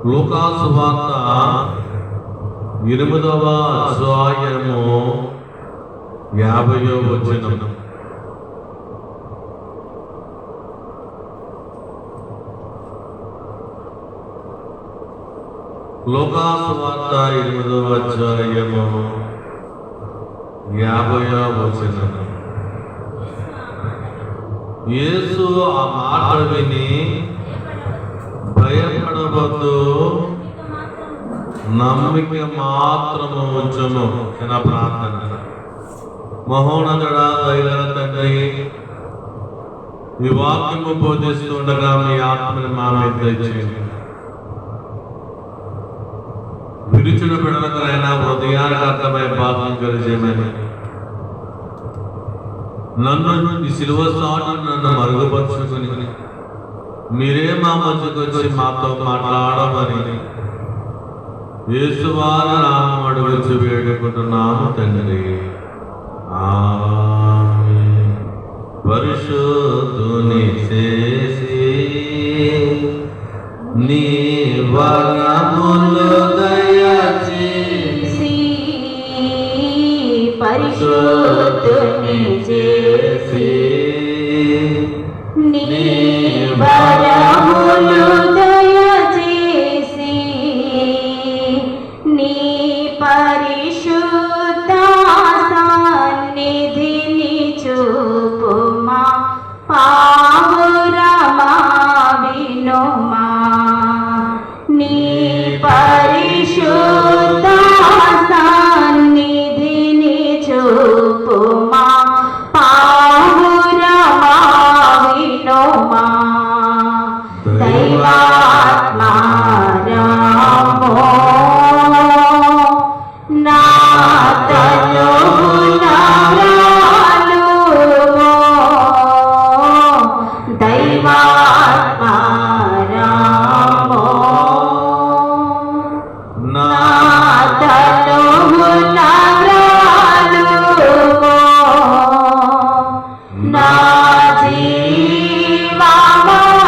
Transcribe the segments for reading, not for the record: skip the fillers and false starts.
లూకా సువార్త 8వ అధ్యాయము 50వ వచనం. లూకా సువార్త 8వ అధ్యాయము 50వ వచనం. యేసు ఆ మాట విని భయపడవద్దు, నమ్మిక మాత్రము ఉంచుము. నా ప్రార్థన. మహోన్నతుడా, దయగల తండ్రి, ఈ వాక్యము బోధిస్తుండగా మీ ఆత్మని మా మీద దయచేయండి. విరిచిన బిడ్డలకైనా హృదయానికి అర్థమై భాగం కలిసేమని నన్ను ఈ సిలువ సాటును నన్ను మరుగుపరుచుకుని మీరే మా మధ్యకు వచ్చి మాతో మాట్లాడమని యేసువారి నామం అడుగుచి వేడుకుంటున్నాము తండ్రి. ఆమేన్. పరిశుద్ధుని చేసి నీ వరములు దయచేసి, పరిశుద్ధుని చేసి నీ వరములు దయచేసి, నీ పరిశుద్ధ సన్నిధిని చూపుమా, పావురమా వినుమా. నీ పరిశుద్ధ సన్నిధిని చూపుమా, పావురమా వినుమా. దైవాత్మా రామో నా తనువున వ్రాలుమో. దైవాత్మా రామో నా తనువున వ్రాలుమో. నా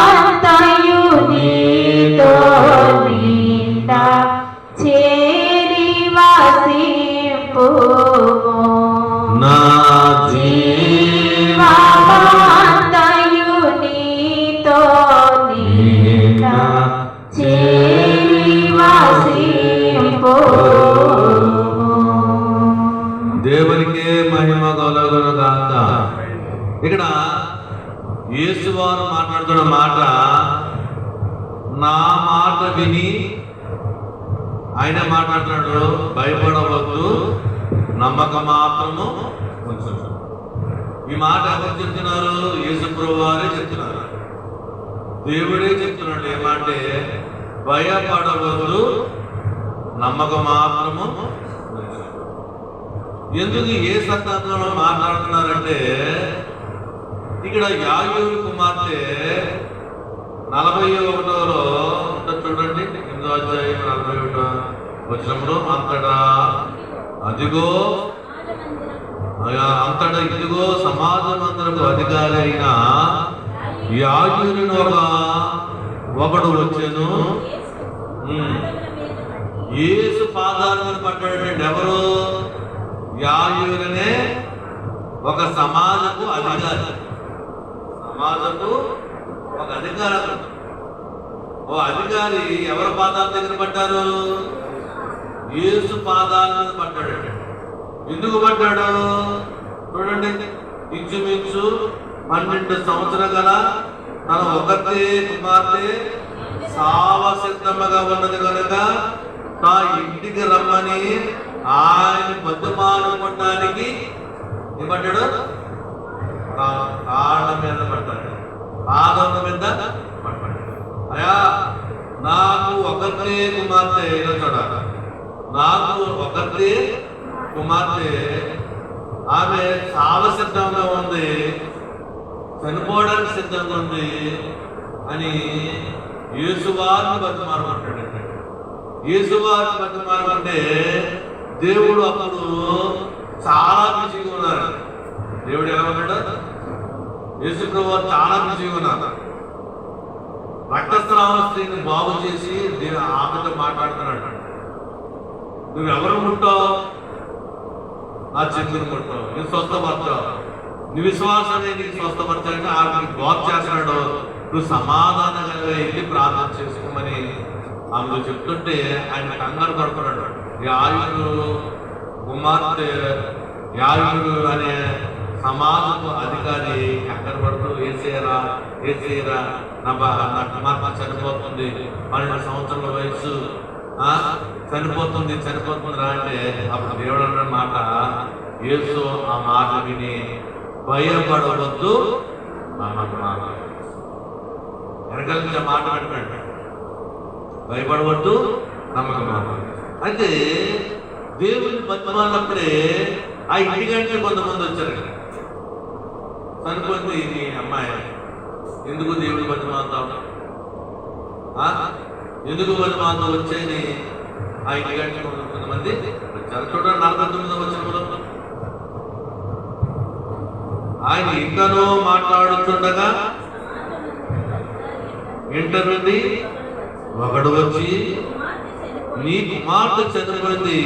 జీవమంతయు నీతో నిండా చేరి వసింపుమో. నా జీవమంతయు నీతో నిండా చేరి వసింపుమో. దేవునికే మహిమ కలుగును గాక. ఇక్కడ యేసువారు మాట్లాడుతున్న మాట, నా మాట విని ఆయన మాట్లాడుతున్నాడు. భయపడవద్దు, నమ్మక మాత్రము ఉంచుము. ఈ మాట ఎవరు చెప్తున్నారు? యేసు ప్రభువు వారే చెప్తున్నారు. దేవుడే చెప్తున్నాడు. ఏమంటే భయపడవద్దు, నమ్మక మాత్రము ఉంచుము. ఎందుకు ఏ సందర్భంలో మాట్లాడుతున్నారంటే, ఇక్కడ యాయూరు కుమార్తె 41లో చూడండి, 8వ అధ్యాయం 41వ వచనంలో, అంతటా ఇదిగో సమాజ మందిరపు అధికారి అయిన యాయూరుని ఒకడు వచ్చాను. యేసు పాదాల మీద పడ్డాడంటే ఎవరు? యాయూరనే ఒక సమాజపు అధికారి. సమాజపు ఒక అధికారి. ఓ అధికారి ఎవరి పాదాల దగ్గర పడ్డారు? యేసు పాదాల మీద పడ్డాడు. ఎందుకు పడ్డాడు? చూడండి, ఇంచుమించు 12 సంవత్సరాలు గల తన ఒకతే కుమార్తె సావ సిద్ధముగా ఉన్నది కనుక తా ఇంటికి రమ్మని ఆయన బతుమానుకోవడానికి ఏమంటాడు? కాళ్ళ మీద పడ్డాడు, పాదం మీద పడ్డాడు. అయ్యా, నాకు ఒకతే కుమార్తె చూడాలి, నాకు ఒకతే కుమార్తె, ఆమె సావ సిద్ధంగా ఉంది, చనిపోవడానికి సిద్ధంగా ఉంది అని యేసువారిని బతిమాలమంటాడు. యేసువారిని బతిమాలమంటే దేవుడు అప్పుడు చాలా బిజీగా ఉన్నారు. దేవుడు ఎలా ఉన్నాడు? యేసు ప్రభువు చాలా బిజీగా ఉన్నారు. రక్తస్రావం విధవరామ స్త్రీని బాగు చేసి ఆమెతో మాట్లాడుతున్నాడు. నువ్వెవరు ముట్టావు? నా చేతిని ముట్టావు, నువ్వు స్వస్థపరచావు, నీ విశ్వాసాన్ని నీకు స్వస్థపరచాలని ఆమెకు బాగు చేస్తున్నాడు. నువ్వు సమాధానంగా వెళ్ళి ప్రార్థన చేసుకోమని ఆమెకు చెప్తుంటే ఆయన కంగారు పడుతున్నాడు. యాయుడు కుమార్తె, యాయుడు అనే సమాజపు అధికారి కంగారు పడుతూ ఏసేరా నా కుమార్తె చనిపోతుంది, 12 సంవత్సరాల వయసు, చనిపోతుంది రా అంటే అప్పుడు దేవుడు అన్న మాట, యేసు ఆ మాట విని భయపడవద్దు వెనకాల నుంచి మాట పెట్టాడు, భయపడవద్దు నమ్మకం. అయితే దేవుని బతిమాలినప్పుడే ఆ ఇంటికంటే కొంతమంది వచ్చారు. చనిపోయింది నీ అమ్మాయి, ఎందుకు దేవుని బతిమాలుతావు, ఎందుకు బతిమాలతో వచ్చాయని ఆ ఇంటికంటే కొంతమంది వచ్చారు. చూడండి 49వ వచనంలో, ఆయన ఇంకనూ మాట్లాడుతుండగా ఇంట నుండి ఒకడు వచ్చి, నీ కుమార్తె చనిపోయింది,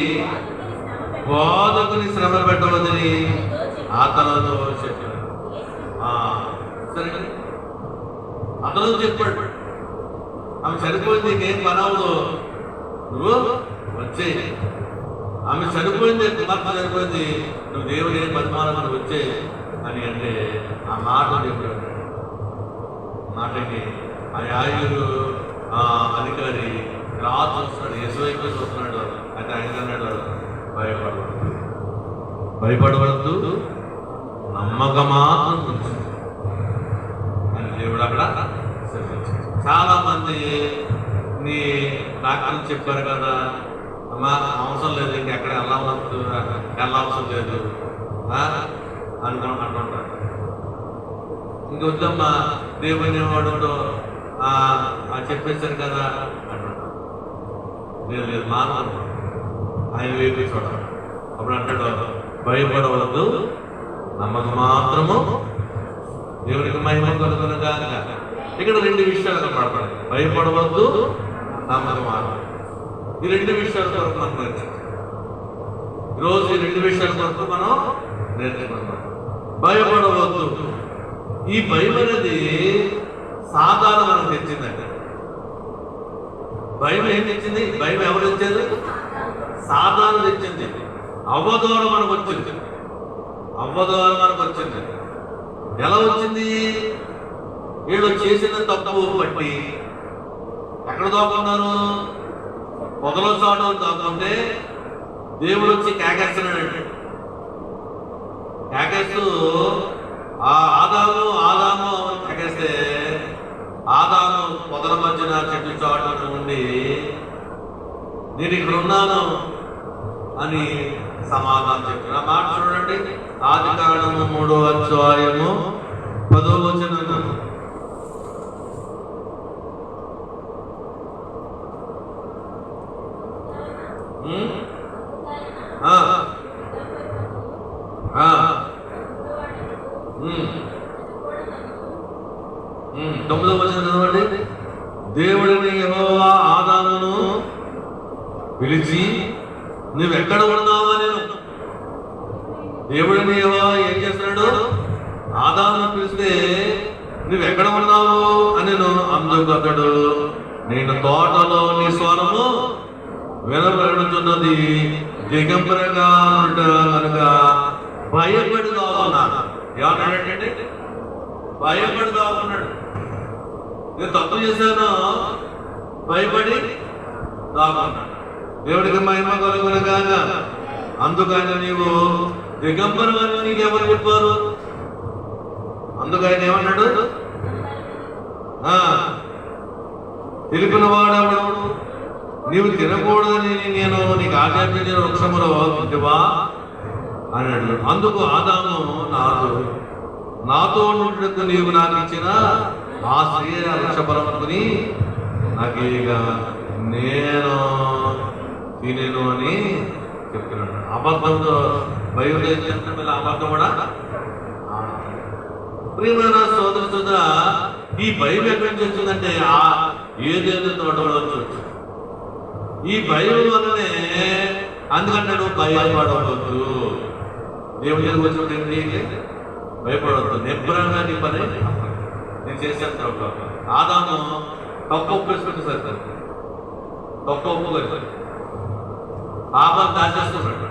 బోధకుని శ్రమ పెట్టవద్దని అతనితో చెప్పాడు. సరే, అతను చెప్పాడు, ఆమె చనిపోయింది, నీకేం పని అవ్వదు, నువ్వు వచ్చే. ఆమె చనిపోయింది, కుమార్తె చనిపోయింది, నువ్వు దేవుడు ఏం బతిమాలని వచ్చే అని అంటే ఆ మాట దేవుడు మాటకి ఆ యాయుడు అధికారి రాజు చూస్తున్నాడు, యేసువైపు చూస్తున్నాడు. అయితే ఆయన అన్నాడు, భయపడవద్దు నమ్మక మాత్రం ఉంచు అని దేవుడు అక్కడ చాలా మంది నీ డాక్టర్లు చెప్పారు కదా, అమ్మా అవసరం లేదు, ఇంకెక్కడ వెళ్ళవసరం లేదు అంటుంటారు. ఇంకొద్దమ్మా దేవుని వాడుతో చెప్పేశారు కదా అంటుంటారు. లేదు మానవ ఆయన వైపు చూడాలి. అప్పుడు అంటాడు, భయపడవద్దు నమ్మక మాత్రము దేవునికి మహిమ కలుగునుగా. ఇక్కడ 2 విషయాలు కనపడతాయి, భయపడవద్దు నమ్మక మాత్రం. ఈ 2 విషయాల కొరకు మనం నేర్చుకుంటాం. ఈరోజు ఈ 2 విషయాల కొరకు మనం నేర్చుకుంటాం. భయపడవద్దు. ఈ భయం అనేది సాధారణ మనకు తెచ్చిందండి. భయం ఏం తెచ్చింది? భయం ఎవరు తెచ్చేది? సాధారణ తెచ్చింది. అవ్వదోర మనకు వచ్చింది. ఎలా వచ్చింది? వీళ్ళు చేసిన తప్పు బట్టి ఎక్కడ దాక్కున్నారు? పొదల చాటు దాక్కుంటే దేవుడు వచ్చి కేకేస్తున్నాడు. కేకేస్తూ ఆదాము కేకేస్తే ఆదాము పొదల మధ్యన చెట్టు చాటు ఉండి నేను ఇక్కడ ఉన్నాను అని సమాధానం చెప్పిన మాట చూడండి. ఆదికాండము 3వ అధ్యాయము 10వ వచనం. తొమ్మిదవ వచనం చదవండి. దేవుడిని యెహోవా ఆదామును పిలిచి, నువ్వెక్కడ ఉన్నావా? నేను దేవుడిని యెహోవా ఏం చేస్తున్నాడు? ఆదామును పిలిస్తే నువ్వెక్కడ ఉన్నావు అని. అందుకు అతడు, నేను తోటలో నీ స్వరము వినబడుతున్నది, దిగంబరగా కనుక భయపడి దాక్కున్నాను. ఏమన్నాడంటే భయపడి దాక్కున్నాడు. నేను తప్పు చేశాను, భయపడి దాక్కున్నాడు. దేవుడికి మహిమ కలుగునుగా. అందుకని నీవు దిగంబరం అని నీకెవరు చెప్పారు? అందుకు ఆయన ఏమన్నాడు? తెలిపిన వాడెవడు? నీవు తినకూడదని నేను నీకు ఆజ్ఞాపించిన వృక్షములో తింటివా అన్నాడు. అందుకు ఆదాము, నాతో నుండి నీవు నాకు ఇచ్చిన ఆ స్త్రీ వృక్షఫలం అనుకుని నాకు ఇక నేను తినేను అని చెప్తున్నాడు. అబద్ధంతో బయలుదేరి అబద్ధం కూడా. ప్రియమైన సోదర ఈ భయం ఎక్కడి నుంచి వచ్చిందంటే ఏదేదో తోటలో వచ్చి ఈ భయం వల్లనే అందుకంటాడు భయపడవద్దు. దేవుడి దగ్గర వచ్చినప్పుడు ఏంటి? భయపడవద్దు. నిబ్బరంగా నీ పని నేను చేశాను తర్వాత. ఆదాము తొక్క ఉప్పు వేసుకుంటే సరే, తొక్క ఉప్పు కదా పాపం దాచేస్తున్నాడు.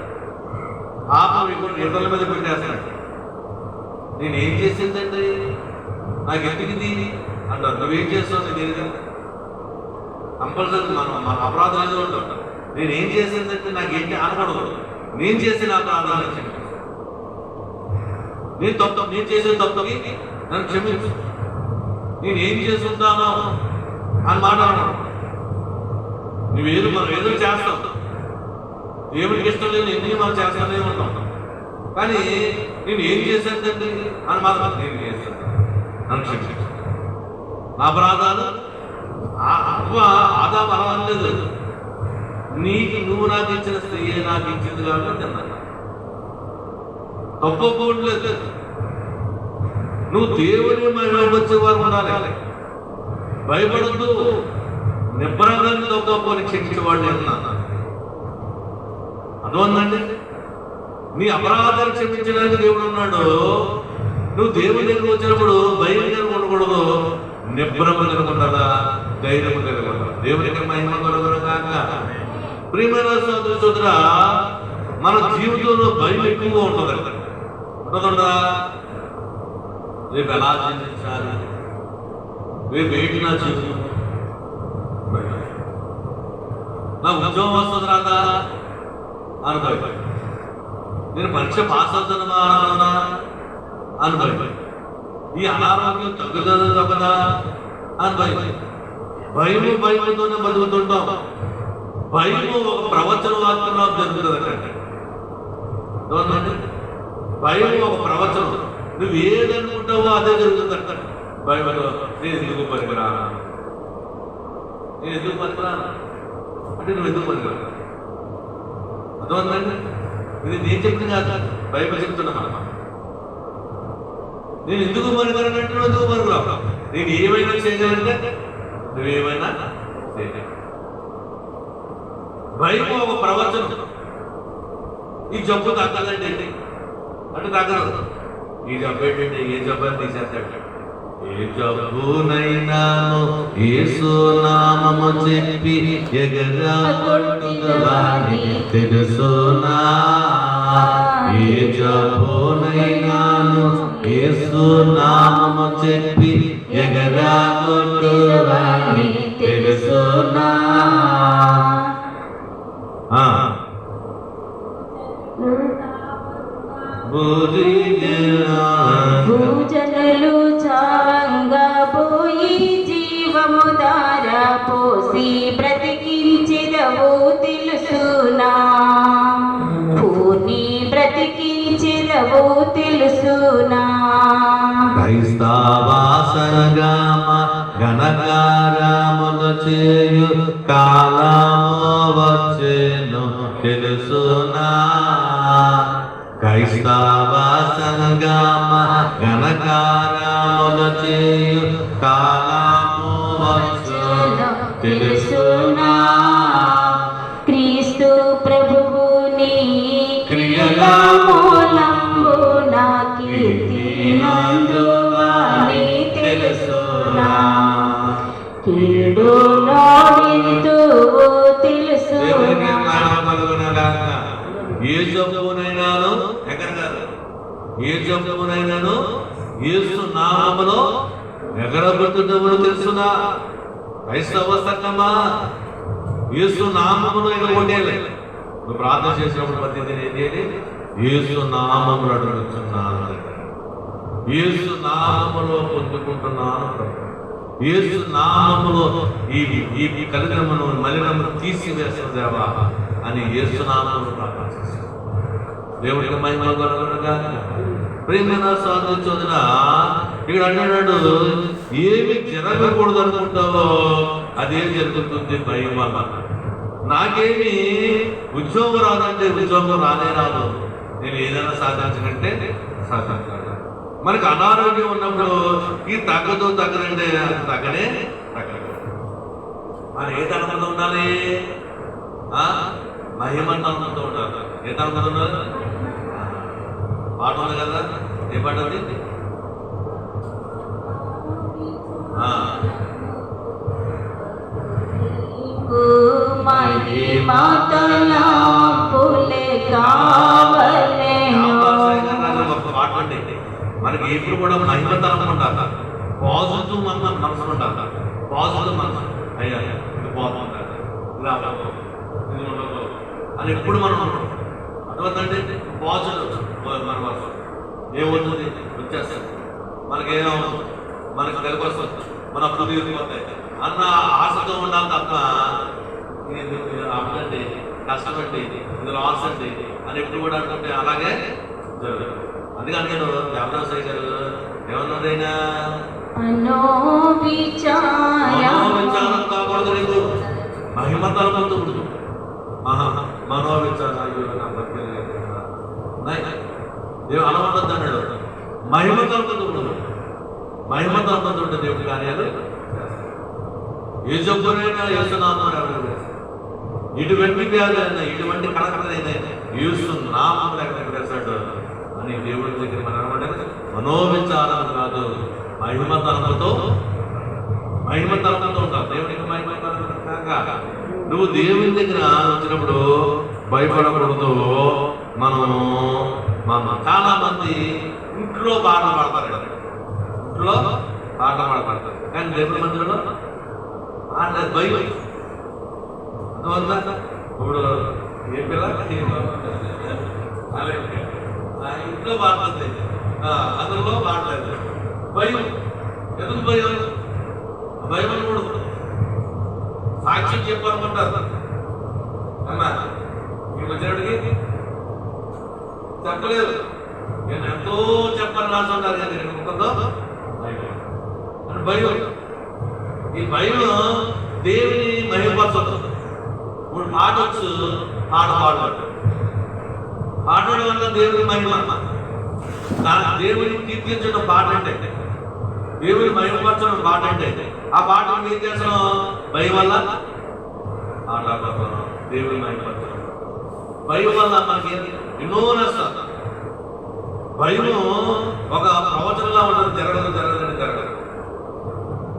పాపం ఇప్పుడు ఇతరుల మీద పెట్టేస్తున్నాడు. నేనేం చేసిందండి, నాకు ఎందుకు ఇది అంటారు. నువ్వేం చేస్తావు నేను తెలియదు. కంపల్సరీ మనం మన అపరాధం ఏదో ఉంటాం. నేనేం చేసిందంటే నాకేంటి అనకూడదు. నేను చేసిన అపరాధాలు క్షమించు. నేను చేసిన తప్పుకి నన్ను క్షమించు. నేనేం చేస్తుంటానో అని మాట్లాడను. మనం ఏదో చేస్తాం, దేవుడికి ఇష్టం లేదు, ఎందుకు మనం చేస్తానే ఉంటాం. కానీ నేను ఏం చేశానండి అని మాత్రం నేను చేస్తాను, నన్ను క్షమించు. నా అపరాధాలు ఆదాము అలా అనలేదు. నువ్వు నాకు ఇచ్చిన స్త్రీయే నాకు ఇచ్చింది కాబట్టి తిన్నాను. తప్పలేదు. నువ్వు దేవుని మహిమపరిచే వారు ఉండాలి. భయపడద్దు. నిబ్బరంగా తప్పని క్షమించేవాడు అన్నాను. అదోందండి, నీ అపరాధాలు క్షమించడానికి దేవుడు ఉన్నాడు. నువ్వు దేవుని దగ్గర వచ్చినప్పుడు భయం కలిగి ఉండకూడదు, నిబ్బరము కలిగి ఉండాలా, ధైర్యము కలిగి ఉండాలి. దేవునికి మహిమ కలుగునుగాక. ప్రియమైన సోదర సోదరా, మన జీవితంలో భయం ఎక్కువగా ఉంటుంది. ఉంటుందా? రేపు ఎలా జీవించాలి, రేపు ఏంటి నా జీవితం, నా ఉద్యోగం వస్తుంది రాదా అని భయం, నేను పరీక్ష పాస్ అవుతానా అని భయం, ఈ అనారోగ్యం తగ్గదా అని భయంతోనే బతుకుతుంటాం. భయము ఒక ప్రవచన వాక్యంలో జరుగుతుంది. భయం ఒక ప్రవచనం. నువ్వు ఏదనుకుంటావో అదే జరుగుతుందంట. భయంలో నేను ఎందుకు పనికిరా, నేను ఎందుకు పనికిరాను అంటే నువ్వు ఎందుకు పనికిరా. అర్థమండి? ఇది నేను చెప్పింది కాదు, బైబిల్ చెప్తున్నా. నేను ఎందుకు పనికిరానంటే నువ్వు ఎందుకు పనికిరావు. నేను ఏమైనా చేయగలంటే నువ్వేమైనా చేయగలవు. భయం ఒక ప్రవచనం. ఈ జబ్బు తగ్గదండి అంటే తగ్గదు. ఈ జబ్బు ఏంటంటే ఏ జబ్బు అని తీసేస్తాడు. ఏ జబ్బునైనాను యేసు నామము చెప్పి ఎగరగొట్టుదాని తెలుసునా. ఏ జబ్బునైనాను యేసు నామము చెప్పి ఎగరగొట్టుదాని తెలుసునా. భూజనులు చావంగా పోయి జీవము దార పోసి బ్రతికించెదవు తెలుసునా. పూని బ్రతికించెదవు తెలుసునా. క్రైస్తవ సంగమ ఘనకారములు చేయు కాలము వచ్చెను తెలుసునా. క్రైస్తవ సంగమ ఘనకారములు చేయు కాలము వచ్చెను తెలుసునా. క్రీస్తు ప్రభువుని క్రియల మూలంబున కీర్తినందువని తెలుసునా. కీడులో నిందువు తెలుసునా. ఏ జబ్బునైనాను ఎక్కడ కాదు, ఏ జబ్బునైనాను యేసు నామములో ఎగరగొట్టుటకు తెలుసునా. క్రైస్తవ సంగమా, యేసు నామములో ఎగరగొట్టేయాలి. నువ్వు ప్రార్థన చేసినప్పుడు ప్రతి ఏం చేయాలి? యేసు నామములో అడుగుతున్నాను, యేసు నామములో పొందుకుంటున్నాను, యేసు నామములో ఈ కలిగినమును మలినము తీసివేసిన దేవా అని యేసు నామములో ప్రార్థన చేస్తాను. దేవుడికి మహిమ కలుగునుగాక. ప్రియమైన సోదర సోదరా, ఇక్కడ అంటున్నాడు, ఏమి జరగకూడదు అనుకుంటావో అదే జరుగుతుంది భయం వల్ల. నాకేమి ఉద్యోగం రాదంటే ఉద్యోగం రానే రాదు. నేను ఏదైనా సాధించకంటే సాధించాలి. మనకు అనారోగ్యం ఉన్నప్పుడు ఇది తగ్గదంటే అది తగ్గనే తగ్గదు. మరి ఏ తలంపుతో ఉండాలి? మహిమ తలంపుతో ఉండాలి. ఏ తలంపుతో ఉండాలి? పాట ఉంది కదా, ఏ పాట ఉంది? పాట అండి. మనకి ఎప్పుడు కూడా మహిమ తలంపు ఉండాలి, పాజిటివ్ మనసు ఉండాలి. పాజిటివ్ మనసు, అయ్యా ఇది బాగుంటుంది, ఇలా ఇది ఉండదు అని ఎప్పుడు మనం అనుకుంటాం. అటువంటిదంటే పాజిటివ్ మన మనసు ఏమవుతుంది, వచ్చేస్తుంది. మనకేమవుతుంది, మనకు కలిపి వస్తుంది, మన అభివృద్ధి పోతాయి అన్న ఆశతో ఉండాలి తప్ప అవ్వండి, కష్టమండి, ఇది లాస్ అండి అని ఎప్పుడు కూడా అనుకుంటే అలాగే జరుగుతుంది. అందుకని నేను దేవదాసయ్య గారు ఏమన్నాడైనా మనోవిచారం కాకూడదు, నీకు మహిమ తలంపుతో ఉంటుంది. మనోవిచారం అలవాటు అన్నాడు. మహిమ తలంపుతో ఉంటుంది, మహిమ తలంపుతో ఉంటే దేవుడి కార్యాలు ఏ జబ్బునైనా ఏసునామం ఎవరు, ఇటువంటి వ్యాధులైనా ఇటువంటి కలకలైనా ఏసునామం ఎక్కడ వేశాడు అని దేవుడి దగ్గర మనం అనమాట. మనోవిచారం కాదు, మహిమ తలంపుతో ఉంటావు. దేవుడికి మహిమ తలంపుగా నువ్వు దేవుని దగ్గర వచ్చినప్పుడు భయపడకూడదు. మనం చాలా మంది ఇంట్లో పాట పాడతారు, ఇంట్లో పాట పాడతారు, కానీ దేవుడి మందిరంలో ఆడలేదు, భయం. అందువల్ల ఇప్పుడు ఏ పిల్ల ఇంట్లో పాడుతుంది, అందులో పాడలేదు, భయం. ఎందుకు భయం? భయం అనకూడదు, సాక్ష్యం చెప్పాలనుకుంటారు. అమ్మా ఈ వచ్చినడికి చెప్పలేదు, నేను ఎంతో చెప్పాలని రాసి ఉంటారు కదా, నేను ఉంటుందో అని భయం. ఈ భయం దేవుని మహిమపరచదు. ఇప్పుడు పాడవచ్చు, పాడవాడు పాడడం వల్ల దేవుని మహిమ, దేవుని కీర్తించడం పాట అంటే, దేవుని మహిమపరచడం పాట అంటే. ఆ పాటను ఏం చేస్తాం? భయం వల్ల దేవుని మహిమపరచడం, భయం వల్ల మనకి ఎన్నో నష్టాలు. భయము ఒక ప్రవచనంలా ఉండదు, జరగదంటే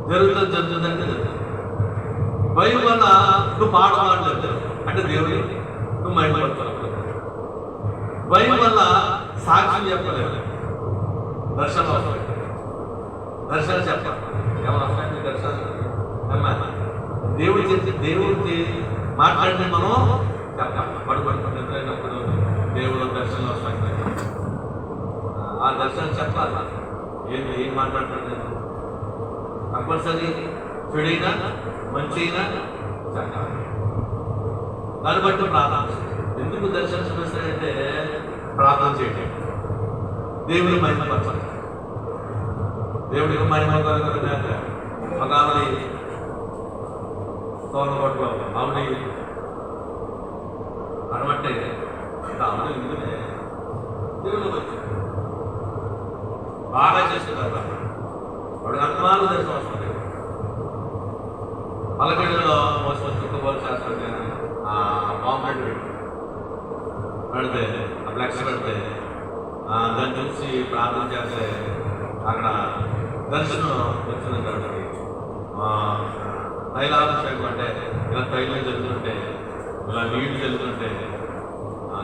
జరుగుతుందంటే భయం వల్ల నువ్వు పాట పాడలేదు అంటే దేవుని నువ్వు మహిమపరచాలి. భయం వల్ల సాక్ష్యం చెప్పలేదు, దర్శనం చెప్పాలి. ఏమన్నా వస్తాయి దర్శనం? దేవుడికి మాట్లాడితే మనం చెప్పాలి. పడుకున్నప్పుడు దేవుడు దర్శనం వస్తాయి, ఆ దర్శనం చెప్పాలి. ఏం మాట్లాడుతుంది కంపల్సరీ, చెడైనా మంచైనా చెప్పాలి. దాన్ని బట్టి ప్రార్థన. ఎందుకు దర్శనం చూపిస్తాడంటే ప్రార్థన చేయడం, దేవుని మహిమపరచాలి. దేవుడికి మహిమ కలుగుతుంది. ఒక ఆమె తోనగొట్లో ఆమె అనమంటే ఆమె ఎందుకంటే దేవుడు బాగా చేస్తున్నారు. వాడు అంతమాలు దర్శనం వస్తుంది. పలకడిలో మోసం చుట్టుకోలు చేస్తుంది. బాంబు పెడితే ఆ ఫ్లెక్స్ పెడితే దాన్ని చూసి ప్రార్థన చేస్తే అక్కడ దర్శనం వచ్చింది. కాబట్టి తైలాభిషేకం అంటే ఇలా తైలం జరుగుతుంటే, ఇలా నీళ్లు జరుగుతుంటే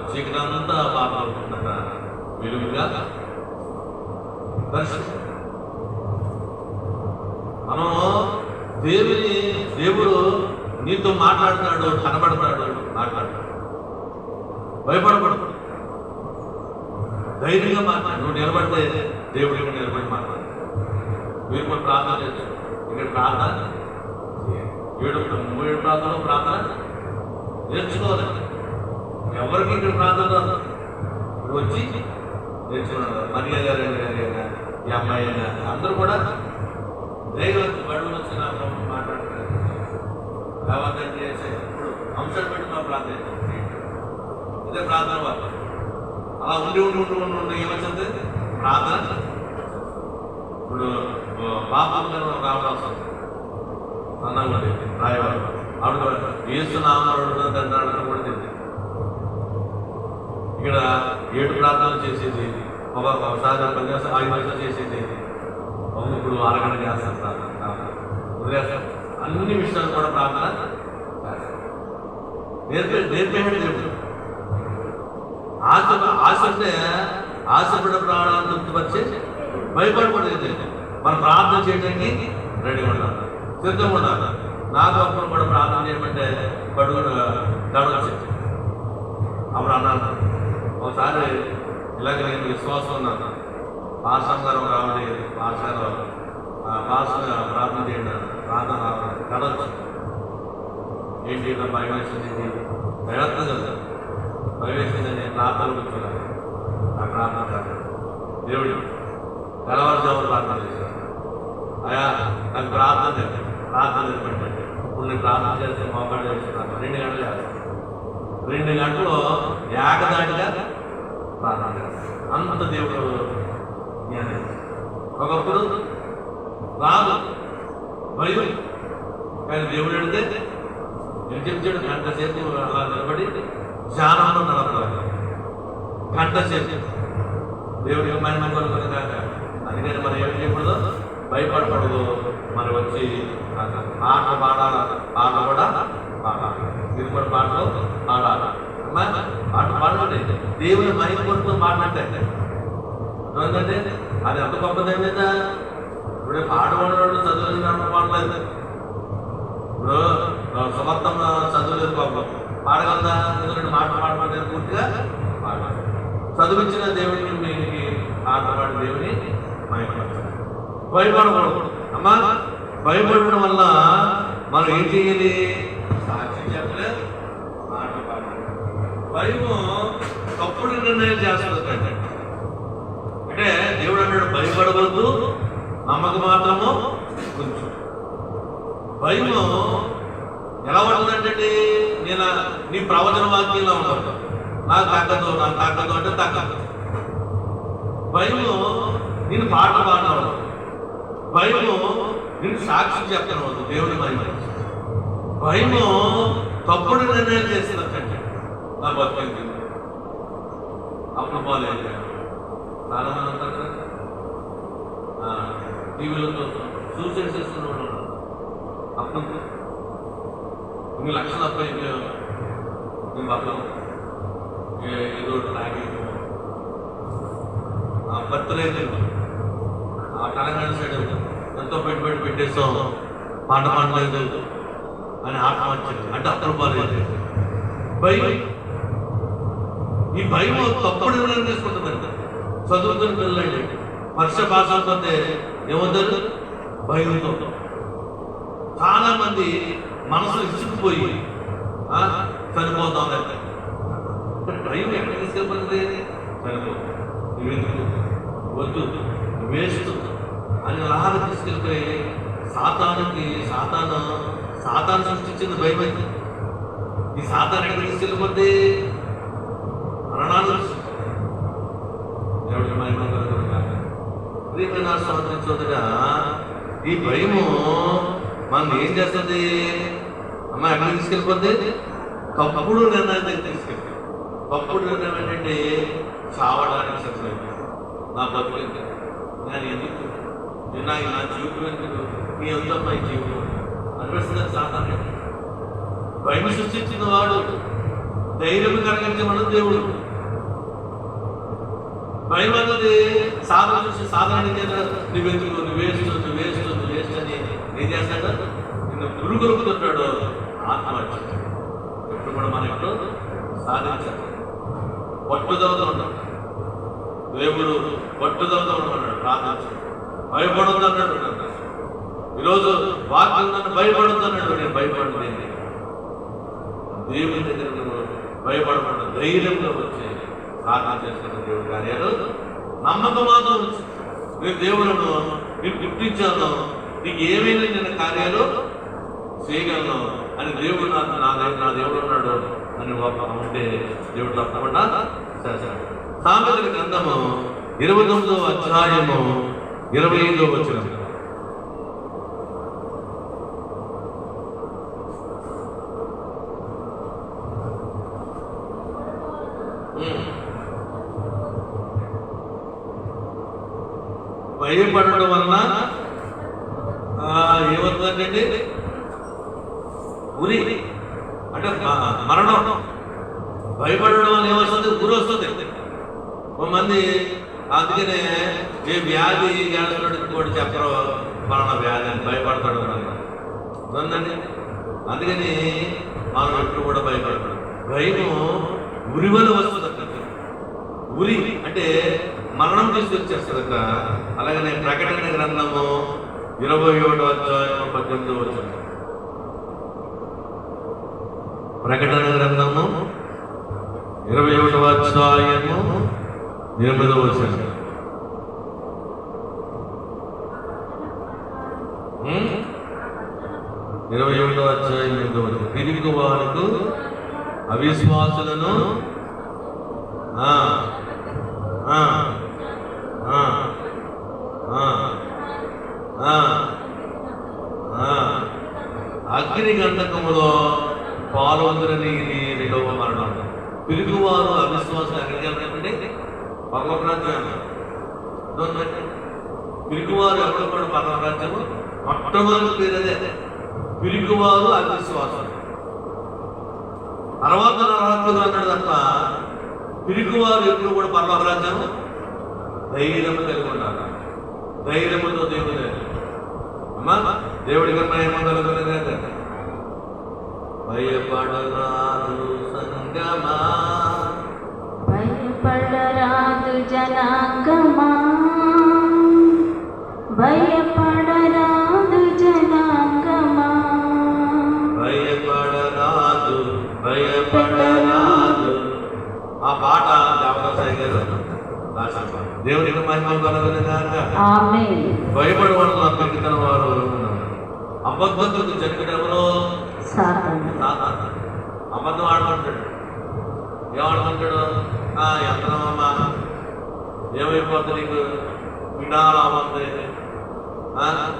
చీకటంతా బాధ అవుతుందట, వెలుగుగా దర్శనం. మనం దేవుడు నీతో మాట్లాడుతున్నాడు, కనబడతాడు, మాట్లాడతాడు. భయపడకూడదు, ధైర్యంగా మాట్లాడు. నువ్వు నిలబడితే దేవుడు నిలబడి మాట్లాడు. మీరు కూడా ప్రార్థన చేస్తారు. ఇక్కడ ప్రార్థన 7 ప్రార్థన నేర్చుకోవాలి. ఎవరికి ఇక్కడ ప్రార్థన వచ్చి నేర్చుకున్నారు. మరియా గారు అయినా, ఈ అమ్మాయి అయినా అందరూ కూడా ధైర్యం బడులు వచ్చిన మాట్లాడుతున్నారు. దేవతని చేసే ఇప్పుడు అంశాలు పెట్టి మా ప్రార్థన ఇదే ప్రార్థన వాళ్ళు అలా ఉండి ఏమొచ్చింది ప్రార్థన. ఇప్పుడు బాబు గారు ఒక అవకాశం అన్నం ఉండేది రాయవాడు. ఆవిడ ఏసునామరుడు తండ్రి కూడా తెలియదు. ఇక్కడ 7 ప్రార్థనలు చేసేది, ఒకసారి 5 నిమిషాలు చేసేది, ఇప్పుడు అరగంట చేస్తాను ప్రార్థన వదిలేస్తాం. అన్ని విషయాలు కూడా ప్రార్థన నేర్పేయడం దేవుడు. ఆశ అంటే ఆశపడ ప్రాణాలను తృప్తిపరిచి భయపడకూడదు. మనం ప్రార్థన చేయడానికి రెడీగా ఉండాలి, సిద్ధంగా ఉండాలి. నాకు అప్పుడు కూడా ప్రార్థన చేయమంటే పడుకుని గడవచ్చింది. అప్పుడు అన్నాను, ఒకసారి ఇలాగ నేను విశ్వాసం ఉన్నాను, పాస్టర్ గారు రావాలి, పాస్టర్ ప్రార్థన చేయండి, ప్రార్థన రావాలి గడవచ్చు. ఏంటి ఇలా భయం వేసింది, భయత్తం కదా, భయం వేసిందని ప్రార్థన కూర్చున్నాను. ఆ ప్రార్థన కాదు దేవుడు తెల్లవారుజామున ప్రార్థన చేశాను. అయా నాకు ప్రార్థన చెప్పండి. ఇప్పుడు నేను ప్రార్థన చేస్తే మోకాళ్ళు చేస్తున్నాను. 2 గంటలు చేస్తాను. 2 గంటలు ఏకదాటిగా ప్రార్థన చేస్తాను. అంత దేవుడు జ్ఞానం. ఒకప్పుడు రాదు భయం, కానీ దేవుడు అడిగితే నేను చెప్తాడు. గంట సేపు అలా నిలబడి ధ్యానంలో నడపాలి. గంట సేపు దేవుడికి మహిమ కలుగుతుంది కాక. అందుకని మనం ఏం చేయకూడదు, భయపడకూడదు. మనం వచ్చి పాట పాడాలి, పాట కూడా పాడాలి, ఇది కూడా పాటలు పాడాలి. అమ్మా పాట పాడండి, దేవుని మహిమ కొడుతూ పాడినట్టే. ఎందుకంటే అది ఎంత గొప్పదేం లేదా. ఇప్పుడు పాడవాళ్ళు చదువులు పాడలేదు, ఇప్పుడు సమర్థం చదువులేదు గొప్ప పాడగలదా. ఎందుకంటే మాట పాడమంటే పూర్తిగా పాడాలి. చదివించిన దేవుడిని మీకు పాట పాడిన దేవుని మహిమపరచాలి. భయపడకూడదు. అమ్మా భయపడడం వల్ల మనం ఏం చేయాలి, సాక్షి చెప్పలేదు, మాట పాడాలి. భయము తప్పుడు నిర్ణయాలు చేస్తుంది. అంటే దేవుడు అన్నాడు భయపడవద్దు, నమ్మకం మాత్రము కొంచెం. భయము ఎలా ఉంటుందంటే నేను నీ ప్రవచన వాక్యంలో ఉండదు, నాకు తగ్గదు అంటే తగ్గదు. భయము నేను పాట పాడవద్దు, భయము నేను సాక్షి చెప్పనవద్దు దేవుని మహిమ. భయము తప్పుడు నిర్ణయం చేస్తున్నట్టండి. నా బతుకు అప్పుడు బాగాలేదు. చాలా మంది అంటారు కదా, టీవీలో సూసైడ్ చేసుకున్న వాళ్ళు ఉన్నారు. అప్పుడు కొన్ని లక్షల అబ్బాయి మేము బతకం ఏదో తాగి బర్త్డే ఆ తెలంగాణ సైడ్ ఎంతో పెట్టుబడి పెట్టేస్తాం, పంట పండలేదు అని ఆత్మహత్య అంటే అప్రూపాలేదు. భయం, ఈ భయం తప్పుడు నిర్ణయం తీసుకుంటుందండి. చదువుతున్న పిల్లలండి పరీక్ష పాస్ అవుతుంటే ఏమవుతారు, భయంతో. చాలా మంది మనసు ఇసుకుపోయి చనిపోతాం. భయం ఎక్కడ తీసుకెళ్ళిపోతుంది, చనిపో, నువ్వెందుకు వద్దు, వేస్ట్ అని లాగా తీసుకెళ్ళిపోయి సాతాను సృష్టించింది భయం అయితే. ఈ సాతాను ఎక్కడ తీసుకెళ్ళిపోతే మరణాలు. దేవుడికి మహిమ కలుగును గాక. ప్రియమైన సోదరి సోదరా, ఈ భయము మనం ఏం చేస్తుంది, అమ్మ ఎక్కడ తీసుకెళ్ళిపోతే తప్పుడు నిర్ణయం దగ్గర తీసుకెళ్తాం. తప్పుడు నిర్ణయం ఏంటంటే చావడానికి సత్యం. నా బతుకు నేను ఎందుకు, నేను నా జీవితం ఎందుకు, నీ ఎంతమ్మా ఈ జీవితం అనిపిస్తుంది. సాతాను భయం సృష్టించిన వాడు, ధైర్యం కలిగించే మన దేవుడు. భయం అన్నది సాధారణ నువ్వెందుకు, నువ్వు వేస్ట్ అని ఏం చేస్తాడు, నిన్ను పురుగులుపుతుంటాడు. ఆత్మహత్య ఎప్పుడు కూడా మనం ఎప్పుడు సాధించాలి. పట్టుదలతో ఉన్నాడు దేవుడు, పట్టుదలతో ఉన్నాడు. ప్రార్థించాడు, భయపడొద్దు అన్నాడు. ఈరోజు వాక్యం నన్ను భయపడొద్దు అన్నాడు. నేను భయపడలేదు. దేవుని దగ్గర నువ్వు భయపడకుండా ధైర్యంగా వచ్చి ప్రార్థన చేసుకున్న దేవుడు కార్యాలు నమ్మకం మాత్రం వచ్చి నేను దేవులను నీకు గుర్తించాను, నీకు ఏమైనా నేను కార్యాలు చేయగలను అని దేవుడు నా దేవుడు ఉన్నాడు అని ఉంటే దేవుడు తప్పకుండా చేశాడు. సామెతల గ్రంథము 29వ అధ్యాయము 25వ వచనం. భయపడడం వలన ఏమవుతుందంటే ఉరి అంటే మరణం. భయపడడం వల్ల ఏమొస్తుంది? ఉరి వస్తుంది. కొంతమంది అందుకనే ఏ వ్యాధి కూడా చెప్పరు మరణ వ్యాధి అని భయపడతాడు ఉందండి. అందుకని మనం ఎప్పుడు కూడా భయపడతాడు. భయము ఉరి వల్ల వస్తుంది. ఉరి అంటే మరణం తీసుకొచ్చేస్తుందట. అలాగనే ప్రకటన గ్రంథము 27వ అధ్యాయం 18వ వచనం. ప్రకటన గ్రంథము 27వ అధ్యాయము 8వ వచనం. 27వ అధ్యాయం 8వ వచనం. తిరిగి వారికి అవిశ్వాసులను అగ్ని గంధకములో పాల్గొందని ఇది 2వ మరణం. పిరుగువారు అవిశ్వాసం ఎక్కడికి వెళ్తారంటే పర్లోక రాజ్యం. పిరుగువారు ఎక్కడ కూడా పర్లోక రాజ్యము మొట్టమొదటి పేరు అదే, పిరుగువారు అవిశ్వాసం. తర్వాత అర్హతలు అన్నాడు తప్ప పిరుగువారు ఎప్పుడు కూడా పర్లోక రాజ్యము ధైర్యము కలిగి ఉండాలి. ధైర్యముతో దేవుడు అమ్మా దేవుడికి ఏమన్నా భయపడరాదు సంగమా, భయపడరాదు జనాంగమా, భయపడరాదు జనాంగమా, భయపడరాదు భయపడరాదు. ఆ పాట దేవదాసాయి గారు రాశారు. దేవుడికి మహిమ కలుగునుగాక. ఆమేన్. భయపడవలన పెరిగిన వారు అబద్ధతులకు జరగడంలో అబద్ధం ఆడుకుంటాడు. ఏమాడుకుంటాడు? ఎంతనమ్మా ఏమైపోతుంది నీకు, విడాలవుతుంది,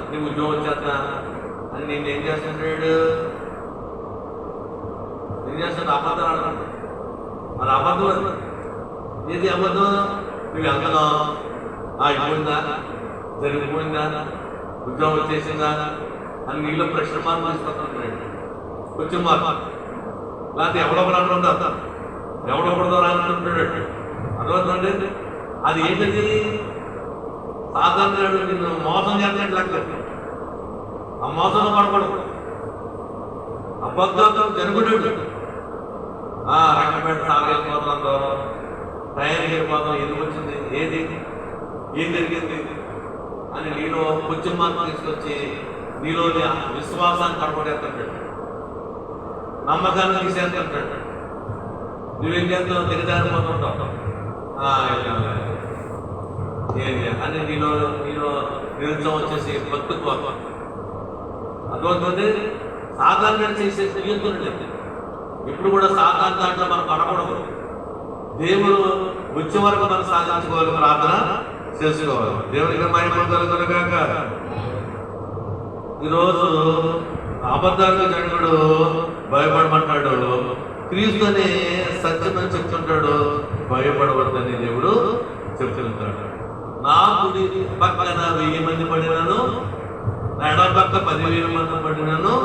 నీకు ఉద్యోగం వచ్చేస్తా అని నేను ఏం చేస్తున్నాడు? ఏం చేస్తాడు? అబద్ధం ఆడుకుంటాడు. మరి అబద్ధం ఏది అబద్ధం? నువ్వు వెళ్తున్నావు, అయిపోయిందా, జరిగిపోయిందా, ఉద్యోగం వచ్చేసిందా అని నీళ్ళు ప్రశ్న మార్పులు తీసుకొస్తున్నాడు. కొంచెం మార్పు లేకపోతే ఎవడొకరు అంటుంటారు, ఎవడొకరితో రానుకుంటాడు. అర్థమవుతుందండి? అది ఏంటది? సాధారణ నిన్ను మోసం చేస్తాడు లెక్క. ఆ మోసంలో పడకూడదు. అబద్ధాలు జరుగుతాడు. రకమైన సాగు వెళ్ళిపోతుందో, టైంకి వెళ్ళిపోతాం, ఎందుకు వచ్చింది, ఏది ఏం జరిగింది అని నీలో కొంచెం మార్పు తీసుకొచ్చి నీలోని విశ్వాసాన్ని కనపడేస్తుంటాడు, నమ్మకాన్ని తీసేస్తుంటాడు. నువ్వేం చేస్తావు? దిగజారిపోతుంటావు. అని నీలో నిరుత్సవం వచ్చేసి బతుకుపోతాం. అర్థమవుతుంది? సాధారణ చేసే తీరుతుండలేదు. ఇప్పుడు కూడా సాధారణ దాంట్లో మనం పడకూడదు. దేవుడు వచ్చే వరకు మనం సాధించుకోవాలి, ప్రార్థన చేసుకోవాలి. దేవుడికి మహిమ కలుగునుగాక. ఈరోజు అబద్ధాలు జనుడు భయపడమంటాడు, క్రీస్తుని సత్యమని చెప్తుంటాడు, భయపడవద్దని దేవుడు చెప్తుంటాడు. నా కుడి పక్కన 1000 మంది పడినాను, నా ఎడమ పక్క 10,000 మంది పడినాను,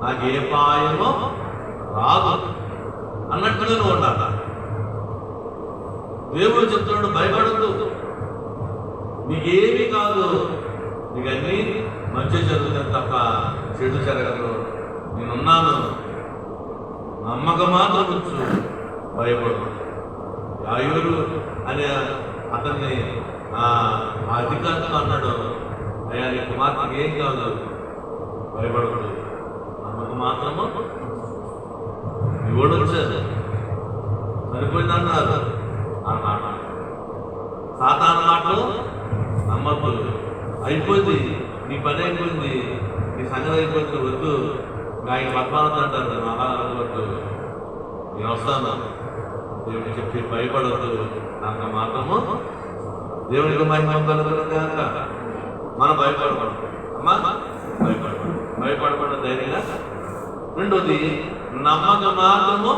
నాకు ఏ పాయమో రాదు అన్నట్టుగా నువ్వు ఉండాలి. దేవుడు చెప్తున్నాడు, భయపడద్దు, నీకేమీ కాదు, నీకు అన్నీ మంచి జరుగుతుంది తప్ప చెడు జరగదు, నేనున్నాను, నమ్మకం మాత్రం ఉంచు, భయపడు. యాయూరు అనే అతన్ని ఆ అధికారితో అన్నాడు, అయ్యా నీ కుమార్తెకి ఏం కాదు, భయపడకూడదు, నమ్మకం మాత్రము ఎవడు వచ్చారు సరిపోయిందన్నారు అన్నమాట. సాతాను మాటలు నమ్మద్దు, అయిపోయింది, నీ పని అయిపోయింది, నీ సంగతి అయిపోయింది, వద్దు. ఆయన పద్మావతి అంటారు, మహారాజు నేను వస్తాను, దేవుడికి చెప్పి భయపడవద్దు, నాకు మాత్రము దేవుడికి మహిమ కలుగునుగాక. మనం భయపడకూడదు అమ్మా, భయపడకుండా ధైర్యంగా. రెండోది నమ్మక మాత్రము,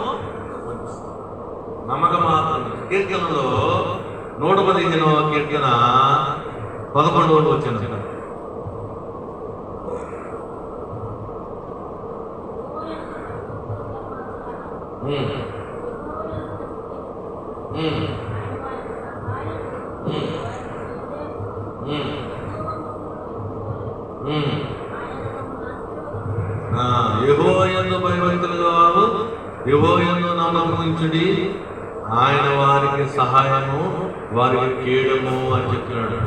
నమ్మక మాత్రం. కీర్తనలో 115వ కీర్తన 11వ వచనం. యెహోవాయందు భయభక్తులు గలవారు యెహోవాయందు నమ్మకముంచుడి, ఆయన వారికి సహాయము వారికి కీడము అని చెప్తున్నాడు.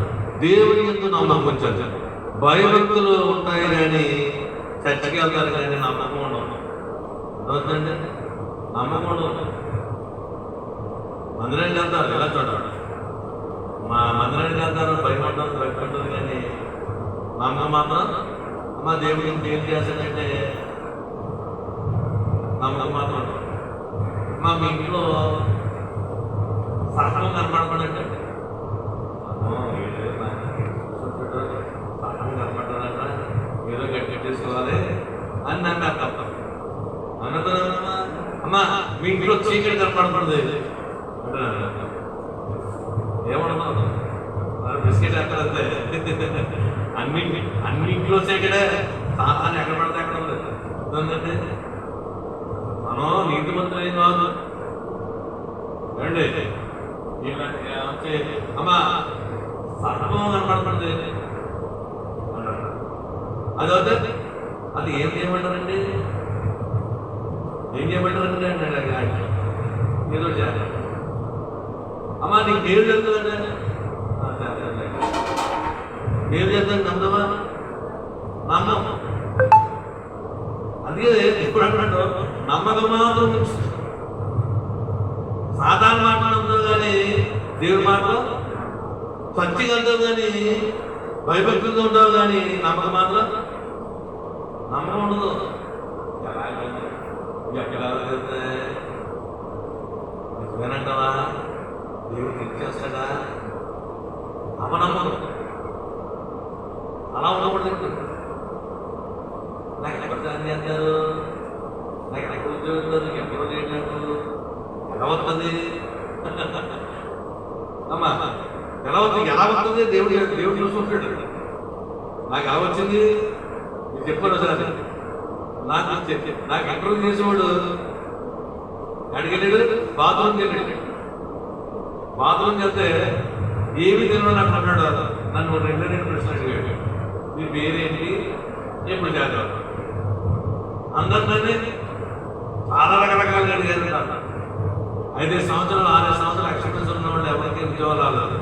దేవుని యందు నమ్మకం ఉంచాలి. భయభక్తులు ఉంటాయి కానీ చర్చకి వెళ్తారు కానీ నమ్మకం ఉండవు. అవుతుందండి, నమ్మకం ఉండదు. మందిరానికి వెళ్తారు, ఎలా చూడాలి, మా మందిరానికి వెళ్తారు, భయం ఉంటుంది, భక్తి ఉంటుంది, కానీ నమ్మకం మాత్రం మా దేవుడు ఏం చేస్తాడంటే నమ్మకం మాత్రం ఉంటుంది. మా మీ ఇంట్లో సహనం కనపడమంటే సహనం కనపడదంట, ఏదో గట్టెట్టేసుకోవాలి అని నన్ను అర్థం అన్నదమ్మా. అమ్మా మీ ఇంట్లో చీకటి కనపడకూడదు ఏమన్నా బిస్కెట్ ఎక్కడంతే అన్నింటిలో చీకటే, సాతాన్ని ఎక్కడ పడితే ఎక్కడ ఉంది. మనం నీతిమంతులు ఏం కాదు ఏమండి. అమ్మా సర్వం కనపడుతుంది అదవుతే అది ఏం చేయమంటారండి, ఏం చేయమంటారండి అన్నాడు. ఏదో చేయాలి. అమ్మా నీకు దేవుడు చెప్తుందండి, దేవుడు చెప్తాను నమ్మదమా, నమ్మం. అందుకే ఎప్పుడు అంటున్నాడు నమ్మకం మాత్రం సాధారణ మాట నమ్ముతావు కానీ దేవుడి మాటలో సత్యంగా ఉంటావు, కానీ భయభక్తులతో ఉంటావు, కానీ నమ్మకం మాత్రం నమ్మకం ఉండదు. ఎక్కడ నిజమేనంటావా, దేవుడు ఇచ్చేస్తాడా, అపనమ్మకం. అలా ఉండకూడదు. నాకు ఎక్కడ జాయిన్ చేస్తారు, నాకు ఎక్కడ ఉద్యోగం, నీకు ఎక్కడో చేయట్లేదు, ఎలా వస్తుంది అమ్మా, ఎలా వస్తుంది, ఎలా వస్తుంది, దేవుడు చూసుకుంటాడు. నాకు ఎలా వచ్చింది మీరు చెప్పారు సార్. నాకు ఇంటర్వ్యూ చేసేవాడు అడిగలేడు, బాత్రూమ్కి వెళ్ళాడు. బాత్రూమ్కి వెళ్తే ఏమి తెలియని అంటున్నాడు. నన్ను రెండు ప్రశ్న అడిగాడు, మీ పేరేంటి, ఎప్పుడు చేద్దాం. అందరినీ చాలా రకరకాలుగా అడిగారు. 5 సంవత్సరాలు 6 సంవత్సరాలు ఎక్స్పీరియన్స్ ఉన్న వాళ్ళు ఎవరికి ఉద్యోగాలు రాలేదు.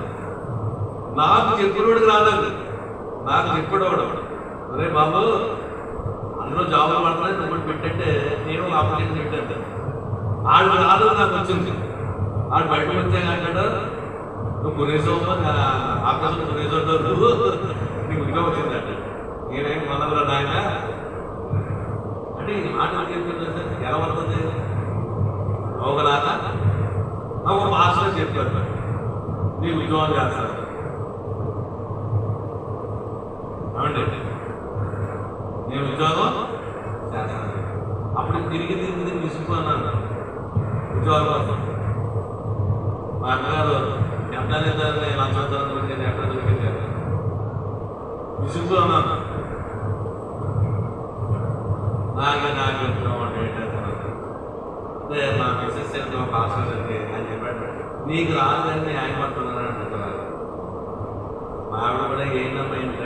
నాకు చెప్పేవాడికి రాలేదు, నాకు చెప్పేవాడు అరే బాబు అందులో జాబులు పడుతున్నాయి, నువ్వు పెట్టంటే నేను అప్లికేషన్ పెట్టాను. ఆడు రాదు, నాకు వచ్చింది. ఆడు బయట వచ్చే కాకుండా నువ్వు కొనేసావు, ఆకాశం కొనేసావు, నీకు ఉద్యోగం వచ్చిందంటే నేనేం మనలో నాయన అంటే ఈ మాట ఎలా పడుతుంది. ఒకలాగా ఒక భాషలో చెప్పారు నీ ఉద్యోగం చేస్తారు ఏమండి, నేను ఉద్యోగం చేస్తాను. అప్పుడు తిరిగి తీసుకున్నాను ఉద్యోగం కోసం. మా అమ్మగారు ఎంత లంచం దొరికింది, ఎక్కడ దొరికింది విసుగుతూ అన్నాను. నాకు ఉద్యోగం అంటే మా మిస్సెస్ ఎంత ఒక ఆశ్రయించి అని చెప్పాడు, నీకు రాదని ఆయన పడుతున్నాను అంటున్నారు. మా ఆవిడ కూడా ఏంటమ్మా ఏంటి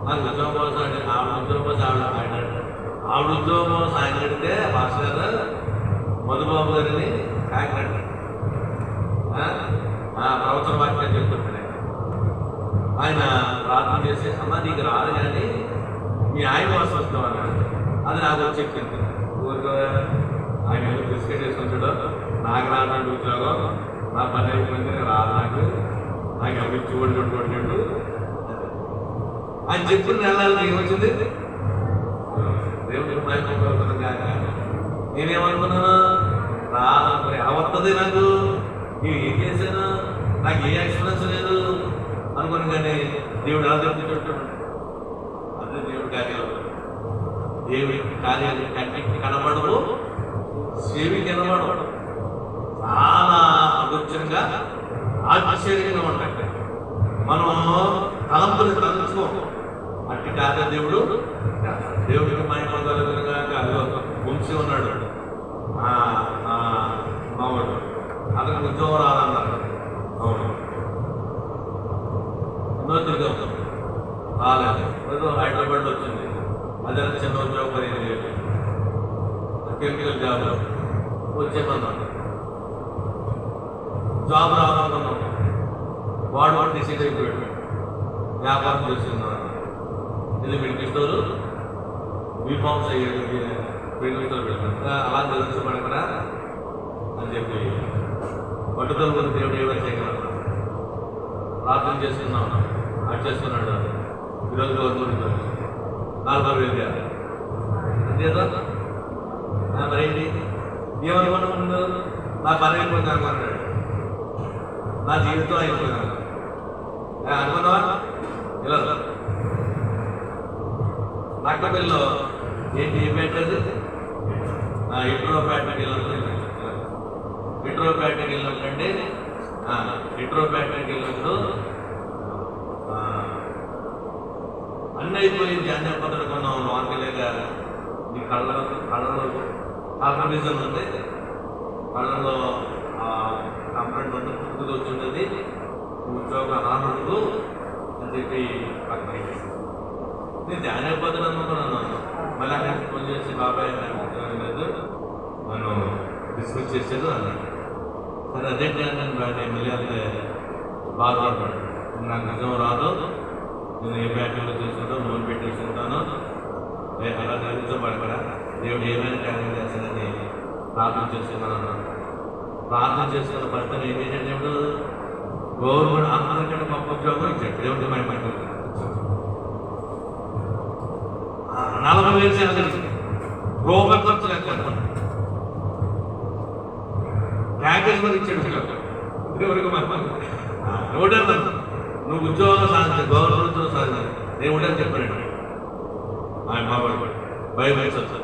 నాకు ఉద్యోగం కోసం అంటే ఆవిడ ఉద్యోగం కోసం ఆవిడ ఉద్యోగం కోసం ఆయన అడిగితే మాస్టర్ గారు మధుబాబు గారిని కాకినాడ ప్రవచన వాక్యాలు చెప్తుంటాడు. ఆయన ప్రార్థన చేసి అమ్మ నీకు రాదు కానీ మీ ఆయన కోసం వస్తాం అన్నాడు. అది నాకు వచ్చి చెప్పింది. ఊరిగా ఆయన బిస్కెట్ వేసుకుంటాడు, నాకు రానాడు ఉద్యోగం, నా పని అయిపోయింది, రాదు నాకు అవి చూడు ఆయన చెప్పిన నెలలు ఏమొచ్చింది దేవుడికి ప్రయత్నం కాక నేనేమనుకున్నాను రాదు ఎలా వస్తుంది నాకు, నేను ఏం చేశాను, నాకు ఏ ఎక్స్పీరియన్స్ లేదు అనుకుని. కానీ దేవుడు ఎలా చెప్తుంటాడు, అదే దేవుడి కార్యాలు. దేవుడి కార్యాలు కంటికి కనబడవు, చెవి కనబడవు, చాలా అగోచరంగా ఆశ్చర్యంగా ఉంటాయి. మనం తలంపులు తలంచుకోం. అట్టి కాదా దేవుడు చేస్తాడు. దేవుడికి మహిమ కలుగునుగా కాదు. వంశీ ఉన్నాడు మావాడు, అతనికి ఉద్యోగం రాదన్నారు. అవును, ఎన్నో తిరిగాం, రాలేదు. ఏదో హైదరాబాద్ వచ్చింది, అదే చిన్న ఉద్యోగం 15,000 కెమికల్ జాబ్ వచ్చేమన్నాడు. జాబ్ రావాలనుకున్నాం, వాడు డిసైడ్ అయిపోయాడు. వ్యాపారం చేస్తున్నాడు, ఇది మెడికల్ స్టోరు బీఫామ్స్ అయ్యాడు, మెడికల్ స్టోర్ పెట్టాడు. అలా తెలుసుకోబడకరా అని చెప్పి పట్టుదల కొద్ది దేవుడు ఏమైనా చేయగలరా, ప్రార్థన చేసుకున్నాం, అది చేసుకున్నాడు. ఈరోజు గవర్నమెంట్ 40,000 అంతేదా మరేంటి ఏమనుకున్నా ముందు నా పని అయిపోయింది అనుకున్నాడు, నా జీవితం అయిపోయింది అనుకున్నావా? ఇలా నక్కపల్లిలో ఏంటి ఏం పెట్టేది, ఇంట్రోప్యాట్కి వెళ్ళినప్పుడు ఇంట్రోప్యాట్కి వెళ్ళినప్పుడండి ఇంట్రోప్యాట్కి వెళ్ళినప్పుడు అన్నీ అయిపోయి జాన్య పద్ధతి కొన్నాం. వాంకలేక నీ కళ్ళలో కాంప్రమైజన్ ఉంది, కళ్ళలో కంప్లైంట్ ఉంది, పుట్టుకు వచ్చింది, ఉద్యోగం రానుండు అని చెప్పి పక్కన నేను జాన్య పద్ధతి అనుకున్నాను. మళ్ళీ అక్కడికి ఫోన్ చేసి బాబాయ్ ఉద్యోగం లేదు, మనం డిస్కస్ చేసేది అన్నాడు. సరే అదేంటి అన్నాను. నేను మళ్ళీ అంతే బాధపడ్డాడు, నాకు నిజం రాదు, నేను ఏ బ్యాంకులో చేసుకుంటాను, లోన్ పెట్టేసుకుంటాను, అలా చదివితో పడకడా దేవుడు ఏమైనా కార్యం చేస్తానని ప్రార్థన చేసుకున్నాను అన్నాను. ప్రార్థన చేసుకున్న భర్తను ఏం చేశాడు దేవుడు? గవర్నమెంట్ అందరికంటే గొప్ప ఉద్యోగం ఇచ్చాడు. దేవుడికి మేము పట్టింది 40,000 శాలరీ, రూపాయి ఖర్చు లేకుండా ప్యాకేజ్ కూడా ఇచ్చాడు. దేవుడికి ఎవడన్నా నువ్వు ఉద్యోగం సాధించు, గవర్నమెంట్ ఉద్యోగం సాధించాలి దేవుడని చెప్పాడు. ఆయన బాబాడు బైబిల్ చదువు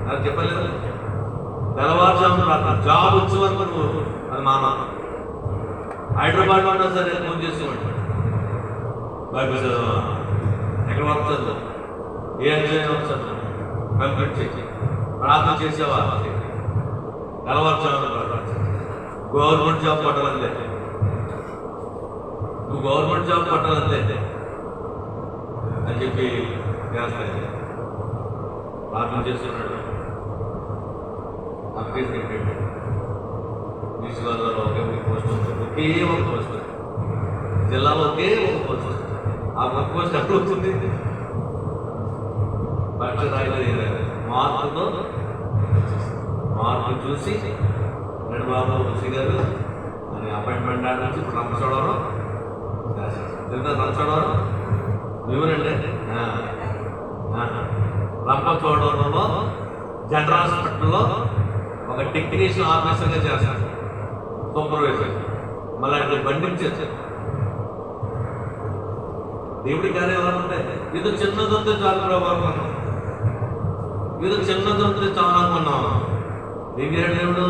నాకు చెప్పలేదు. తెల్లవారుజామున ప్రార్థన, జాబ్ వచ్చే వరకు నువ్వు అది మానా. హైదరాబాద్లో ఉన్నా సరే ఫోన్ చేసేవాడు, బైబిల్ చదువు, ఎక్కడ వరకు చదువు, ఏ అధ్యాయం చదువు, కంప్లీట్ చేసి ప్రార్థన చేసేవా. తెల్లవారుజామున ప్రార్థన, గవర్నమెంట్ జాబ్ పట్టాలంతే, నువ్వు గవర్నమెంట్ జాబ్ పట్టాలంతే అని చెప్పి చేస్తాయి. ప్రార్థన చేస్తున్నాడు. అప్లికేషన్ పెట్టాడు. ఈస్ట్ గోదావరిలో ఒకే ఒక పోస్ట్ ఉంది, ఒకే ఒక పోస్ట్, జిల్లాలో ఒకే ఒక పోస్ట్. ఆ ఒక పోస్ట్ ఎప్పుడు వచ్చింది? పరీక్ష రాయలేదు, మార్పు చూసి రెండు బాబు వంశీ గారు అని అపాయింట్మెంట్ ఆడ నుంచి ఇప్పుడు రంపచోడవరం రంపచోడవరం వివరండి. రంపచోడవరంలో జనరల్ హాస్పిటల్లో ఒక టెక్నీషియన్ ఆఫీసర్గా చేస్తాడు, సూపర్వైజర్. మళ్ళీ అక్కడ బండించారు. దేవుడి కార్యం ఎలా ఉంటాయి? ఇది చిన్నదొంతే చాలు ప్రభావం, ఇది చిన్నదొంతే చాలా అనుకున్నాం. ఏం చేయాడు దేవుడు?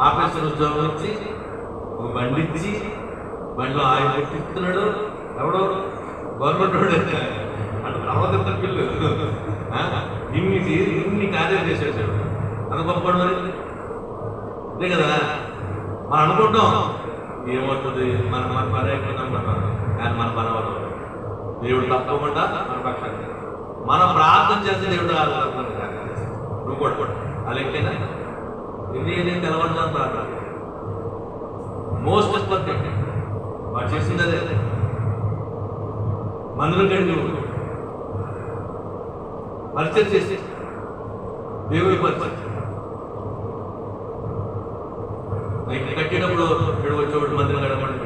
ఆఫీసర్ ఉద్యోగం ఇచ్చి ఒక బండి ఇచ్చి బండిలో ఆయన పెట్టిస్తున్నాడు. ఎవడో గవర్నమెంట్ అంటే తర్వాత పిల్లు ఇన్ని కార్యాలు చేసేసాడు. అంత గొప్ప మరి అంతే కదా. మనం అనుకుంటాం ఏమవుతుంది, మన పని అయిపోయింది అనుకుంటాం, కానీ మన పని అవ్వదు. దేవుడు తప్పకుండా మన పక్షాన్ని మనం ప్రార్థన చేస్తే దేవుడు నువ్వు కూడా అది ఎక్కైనా ఇది తెలవడం ప్రార్థన మోస్ట్ ఇంపార్టెంట్. వాడు చేసింది అదే. మందులు గడి పరిచయం చేసి దేవుడి పరిచయం ఇక్కడ కట్టేటప్పుడు ఇక్కడ వచ్చేవాడు మందిరం గడపడం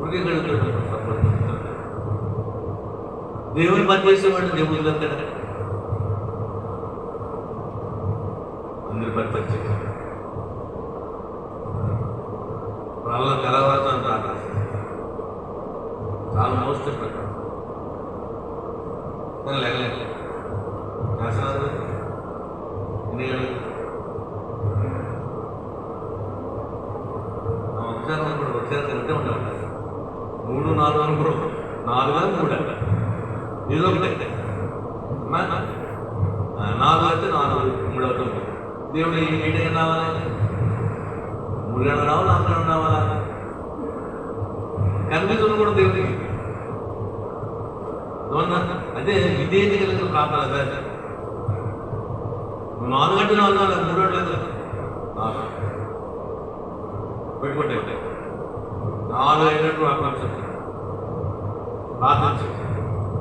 ఉడికి గడుపుతాడు. దేవుని పని చేసేవాడు దేవుడు వెళ్తాడు. అందరి పని పరిచయం వాళ్ళ తెలవారుతాను ప్రార్థన చాలా మోస్ట్ ఇంపార్టెంట్. లేకలేదు ఎన్ని గంటలు ఒకసారి తింటే ఉండేవాడు. 3, 4 అనుకో, 4 3 ఏదో ఒకటి 4 అయితే 4 3 అవుతుంది. దేవుడు ఏడైనా రావాలి, 3 గంటలు రావాలి, 4 గంటలు రావాలా? కనిపిస్తుంది కూడా దేవుడికి. అదే విధేయత కలిగిన ప్రార్థన అదే. నువ్వు 4 గంటలు అన్నావు, 3 గంటలు పెట్టుకుంటే 4 అయినట్టు ప్రార్థించి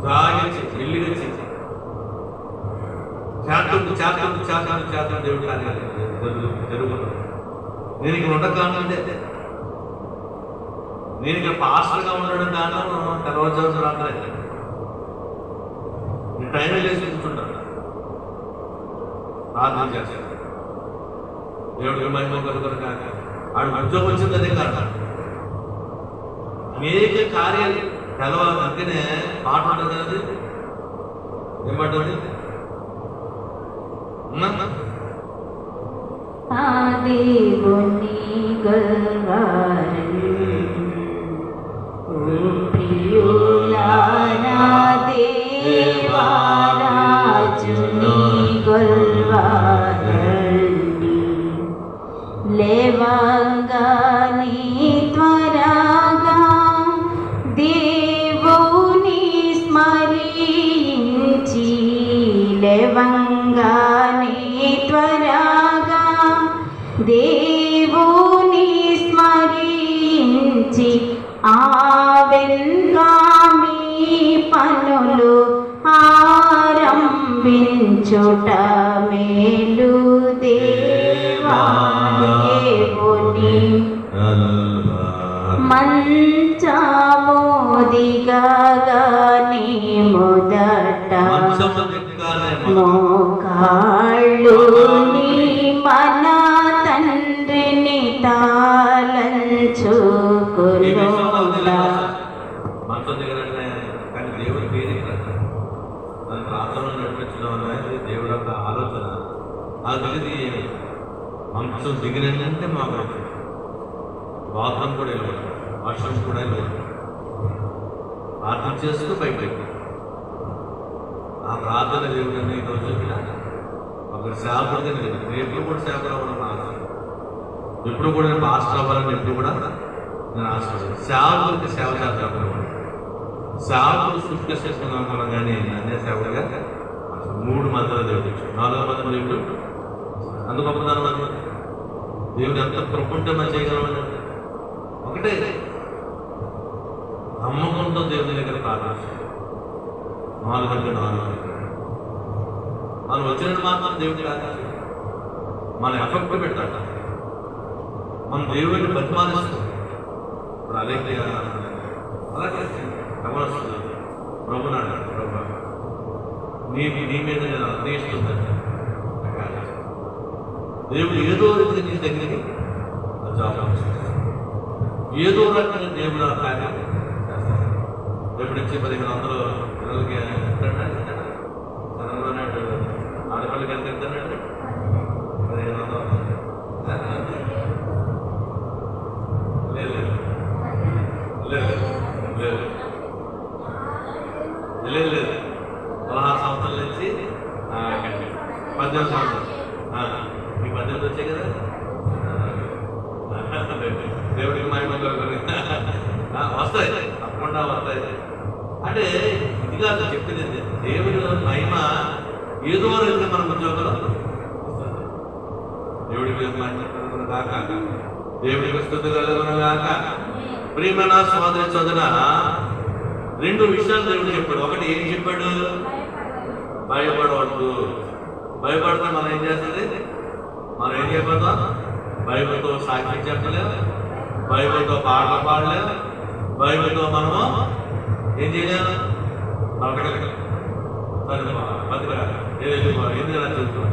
జాగించి వెల్లిగించి చేతం దేవుడు కార్యాలు జరుగుతుంది. నేను ఇక్కడ ఉండకానంటే, నేను ఇక్కడ పాస్టర్గా ఉండడం కారణం తెల్లవారుజామున రాత్రి నేను టైం వేసి కూర్చుంటాను, ప్రార్థన చేస్తాను. దేవుడికి మహిమ కలుగుతారు కాక ఆడు ఉద్యోగం వచ్చింది అదే కారణం. అనేక కార్యాలు తెలవాలి. అందుకనే పాట ఉంటుంది అది ఏమంటుంది, దేవుని గల్వారని ప్రియులారా దేవారాజుని గల్వారని లేవంగాని త్వరగా దేవుని స్మరించి లేవంగాని త్వరగా దేవుని స్మరించి ఆవెల్గామి పనులు ఆరంభించుట మేలు దేవా దేవుని మంచమోదిగాని మొదట మోకాళ్ళు మన తండ్రిని తాళంచుకునుట. మనసు దిగరంటే కానీ దేవుడి పేరు దాని ప్రార్థనలు నడిపించడం అనేది దేవుడు యొక్క ఆలోచన. అది మనసు దిగిరంటే మాకు బాత్రూమ్ కూడా వెళ్ళవచ్చు, వాష్రూమ్స్ కూడా వెళ్ళవచ్చు. ప్రార్థన చేస్తూ బయటకి ఆ ప్రార్థన దేవుడు అనే ఈరోజు ఒక సేవకుడిగా లేదు. ఎప్పుడు కూడా సేవకుడు అవ్వడం ఆశ, ఎప్పుడు కూడా నేను పాస్టర్ అవ్వాలని ఎప్పుడు కూడా నేను ఆశపడలేదు. సేవకుడికి సేవ చేస్తాను. సేవకుడు సృష్టి చేసుకున్నాం మనం, కానీ అనే సేవకుడిగా 3 మందిలో దేవుడు, 4వ మంది దేవుడు. అందుకు గొప్పదానం అది దేవుడు ఎంత ప్రపంచం మనం చేయగలమని ఒకటే నమ్మకంతో దేవుని దగ్గర ప్రార్థించాలి. 4 గంటలు 4 గంటలు మనం వచ్చినట్టు మాత్రం దేవుడిని ప్రార్థించాలి. మన ఎఫెక్ట్ పెట్టాలి. మనం దేవుడిని బతిమాలిస్తాం. ఇప్పుడు అలాగే అలాగే గమనిస్తుంది ప్రభు నాడు, ప్రభు నీ మీద నేను అర్థిస్తుంది. దేవుడు ఏదో రీతిగా నీ దగ్గరికి ఏదో రకంగా దేవుడు ఆ కార్యం చేస్తాడు. రేపు నుంచి 1500 పిల్లలకి ఎంతన్నాడు, చంద్రబాబు నాయుడు ఆడపిల్లకి ఎంత ఎంతన్నాడు, 1500 లేదు లేదు లేదు లేదు లేదు 16 సంవత్సరాల నుంచి 18 సంవత్సరాలు మీకు 18 వచ్చాయి కదా. దేవుడికి మహిమ వస్తాయి, తప్పకుండా వస్తాయి. అంటే ఇది కాదు చెప్పింది, దేవుడి మహిమ ఏదో రోజు మన ఉద్యోగంలో దేవుడికి మహిమ కాక, దేవుడికి స్తుతి కలుగును గాక. ప్రియమైన సోదరి సోదర, 2 విషయాలు దేవుడు చెప్పాడు. ఒకటి ఏం చెప్పాడు, భయపడవద్దు. భయపడితే మనం ఏం చేస్తుంది, మనం ఏం చేయబోతాం, బైబిల్తో సాక్ష్యం చెప్పలేము, బైబిల్తో పాటలు పాడలేము, బైబిల్తో మనము ఏం చేయలేము, బతకలేము. ఎందుకు చెప్తున్నాం,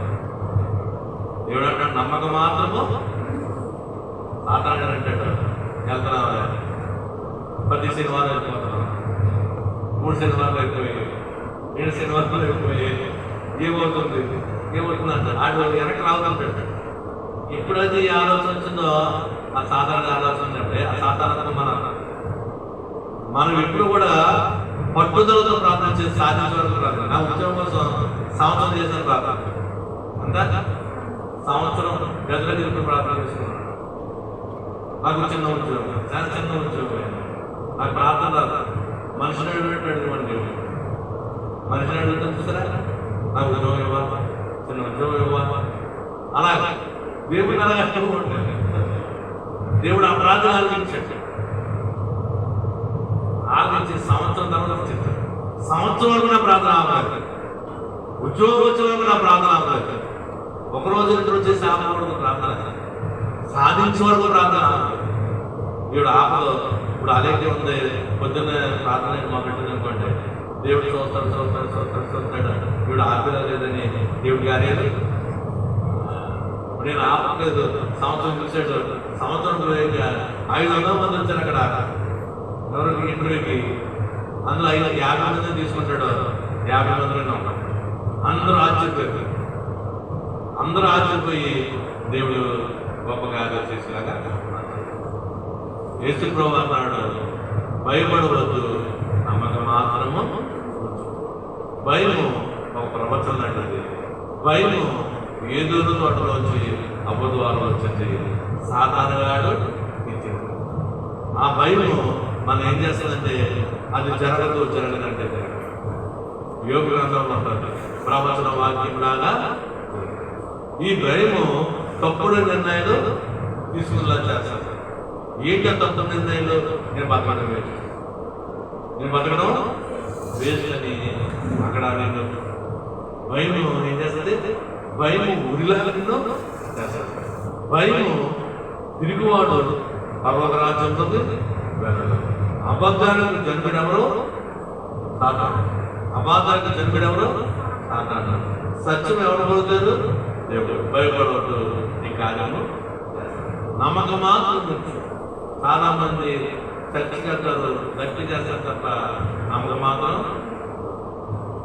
దేవుడు అంటాడు నమ్మకం మాత్రము ఆటాడంటాడు. వెళ్తున్నావా, ప్రతి శనివారం వెళ్ళిపోతున్నాం, 3 శనివారాలు అయిపోయి 7 శనివారాలు అయిపోయి ఏమవుతుంది అంటాడు. ఆడు వెనక్కి రావద్దంటాడు. ఎప్పుడైతే ఈ ఆలోచన వచ్చిందో ఆ సాధారణ ఆలోచన అంటే ఆ సాధారణంగా మనం ఎప్పుడు కూడా పట్టుదలతో ప్రార్థన చేసి సాధించే వరకు ప్రార్థన. నా ఉద్యోగం కోసం సంవత్సరం చేసిన ప్రార్థన అంతా సంవత్సరం గదిలోకి ఇప్పుడు ప్రార్థన చేసుకున్నాను. నాకు చిన్న ఉద్యోగం, చాలా చిన్న ఉద్యోగం. నాకు ప్రార్థన మనిషిని అడిగినటువంటి మనిషిని అడుగుతాం చూసారా, నాకు ఉద్యోగం ఇవ్వాలి, చిన్న ఉద్యోగం ఇవ్వాలి. అలాగే దేవుడు అలా ఉంటుంది. దేవుడు ఆ ప్రార్థన ఆలోచించాడు. ఆలోచించి సంవత్సరం తర్వాత చెప్తాడు. సంవత్సరం వరకు నా ప్రార్థన ఆపలేదు, ఉద్యోగం వచ్చిన వరకు నా ప్రార్థన ఆపలేదు. ఒకరోజు ఇద్దరు వచ్చేసి ఆపకూడదు ప్రార్థన, సాధించే వరకు ప్రార్థన ఆపలేదు. దేవుడు ఆపదు. ఇప్పుడు అదే ఉంది, పొద్దున్న ప్రార్థన మొదలెట్టింది అనుకోండి, దేవుడు చూస్తాడు. దేవుడు ఆపేదా లేదని దేవుడు గారేది నేను ఆపలేదు. సంవత్సరం చూసాడు. సంవత్సరం 500 మంది వచ్చారు అక్కడ ఎవరికి ఇంటర్వ్యూకి. అందులో 50 మందిని తీసుకుంటాడు. 50 మందిలోనే ఉన్నాం. అందరూ ఆశ్చర్యపోయి దేవుడు గొప్ప కార్యాలు చేసేలాగా యేసు ప్రభువు అన్నాడు, భయపడవద్దు, నమ్మకం మాత్రము. భయము ఒక ప్రవచనం లాంటిది. భయము ఏదూరు తోటలో వచ్చి అబద్ధాలు వచ్చింది, సాధారణగాడు ఇచ్చింది. ఆ భయము మనం ఏం చేస్తుందంటే అది జరగదంటే యోగ గ్రంథంలో ఉంటుంది, ప్రవచన వాక్యం లాగా. ఈ భయము తప్పుడు నిర్ణయాలు తీసుకునేలా చేస్తాను. ఏంటో తప్పుడు నిర్ణయాలు? నేను బతకడం వేస్ట్ అని అక్కడ నేను భయము ఏం చేస్తుంది? భయము ఉరిలాగా నిన్ను చేస్తాడు. భయము తిరుగువాడు పర్వత రాజ్యంలోకి వెళ్ళడు. అబద్ధానికి జన్మిడెవరు? సాతాను. అబద్ధానికి జన్మిడెవరు? సాతాను. సత్యం ఎవరు పలుకుతారు? దేవుడు. భయపడవద్దు, నీ కార్యము నమ్మకం మాత్రం. చాలా మంది చర్చి కట్టారు, గట్టి చేస్తారు తప్ప నమ్మకం మాత్రం.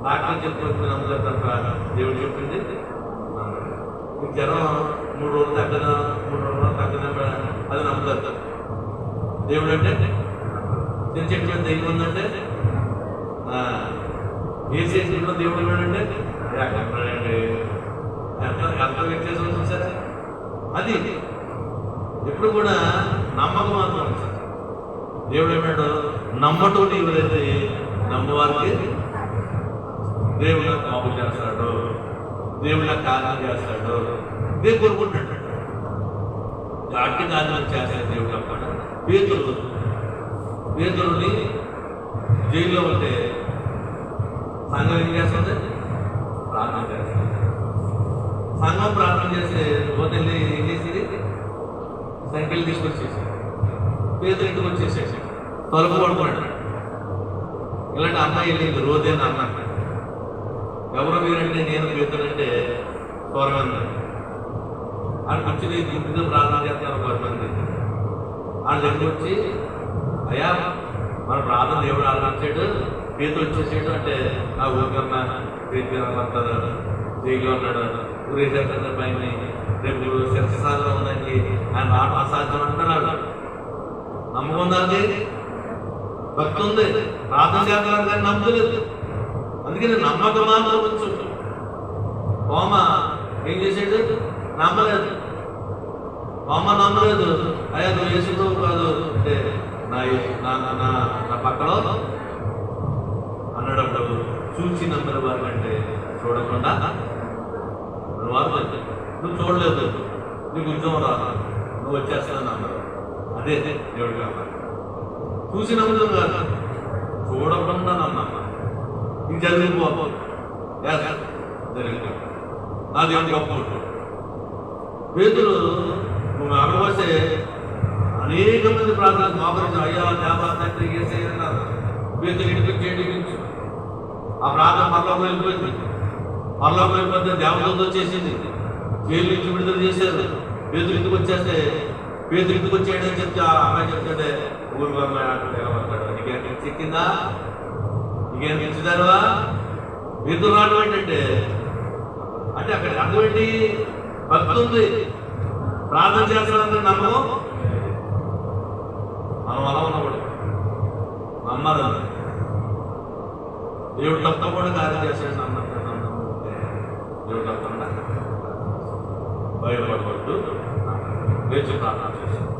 డాక్టర్ చెప్పి నమ్ముతారు తప్ప దేవుడు చెప్పింది జ్వరం 3 రోజులు తగ్గదా, 3 రోజులు తగ్గదా అది నమ్ముతారు. దేవుడు అంటే నేను చెప్పిన దెయ్యం ఉందంటే ఏ చేసిన దేవుడు ఉన్నాడంటే ఎంత వ్యత్యాసం చూసారా? అది ఎప్పుడు కూడా నమ్మకం మాత్రం. దేవుడు ఏమాడు? నమ్మటోటి ఎవరైతే నమ్మవారికి దేవుడు కాపు చేస్తాడు, దేవుళ్ళ కార్యం చేస్తాడు. దేవుడు కోరుకుంటాడు. గాటి కార్యం చేస్తాడు దేవుడు. అప్పుడు పేతురుని జైల్లో ఉంటే సంఘం ఏం చేస్తుంది? ప్రార్థన చేస్తుంది. సంఘం ప్రార్థన చేసి పోతెళ్ళి ఏం చేసేది? సంఖ్యలు తీసుకొచ్చేసి పేదలు ఇంటికి వచ్చేసేసి తలుపు పడుకున్నాడు. ఇలాంటి అమ్మాయి వెళ్ళింది రోజైన అన్నాడు. ఎవరు మీరంటే నేను పేదలంటే త్వరగా వాళ్ళకి వచ్చి ఇంటితో ప్రార్థన చేస్తాను. 10 మంది వాళ్ళ దగ్గర వచ్చి, అయ్యా మన ప్రార్థన దేవుడు ఆలోచించాడు, పేదలు వచ్చేసాడు అంటే ఆ ఊరికన్నా పేదలంటారు జైలు ఉన్నాడు, ఊరేసాడు పైన, రేపు శిరసాగా ఉందండి ఆయన రావడం అసాధ్యం అంటున్నాడు. నమ్మకం ఉందండి, భక్తి ఉంది, ప్రార్థన చేస్తాను కానీ నమ్మలేదు. అందుకని నమ్మకం మాత్రం వచ్చు. హోమ ఏం చేసాడు? నమ్మలేదు. హోమ నమ్మలేదు. అయ్యా నువ్వు యేసుతో కాదు అంటే నా పక్కలో అన్నప్పుడు చూసి నమ్మిన వారు అంటే చూడకుండా నువ్వు చూడలేదు, నీకు ఉద్యోగం రాదు, నువ్వు వచ్చేస్తానని అన్నారు. అదే దేవుడు కావాలి. చూసి నమ్మకం కాదు, చూడకుండా నమ్మా. ఇంక జరిగిపో జరిగిపో నా దేవుడు గొప్ప. పేతులు నువ్వు అక్కడ వస్తే అనేక మంది ప్రార్థన మోకరించి అయ్యా దేవా తండ్రి ఏసేయన్నారు. పేతులు ఇంటికి ఆ ప్రార్థన పరలోకం వెళ్ళిపోయింది. పరలోకం వెళ్ళిపోతే దేవతలతో వచ్చేసింది. జైలు నుంచి విడుదల చేశారు. పేతులు ఇంటికి వచ్చేస్తే పేతులు ఇంటికి వచ్చాడని చెప్తే ఆ అమ్మాయి చెప్తాడే ఊరు నిలబడతాడు. నీకేం చెక్కిందా? నీకేం తెచ్చుదారువా? పేతులు రావడం ఏంటంటే అంటే అక్కడ అర్థం ఏంటి? భక్తి ఉంది, ప్రార్థన చేస్తానంటే నమ్మకం నమ్మాలి. దేవుడు తప్పకుండా కార్యం చేశాడు నమ్మంటే దేవుడు తప్పకుండా భయపడవద్దు, వేచి ప్రార్థన చేశాడు.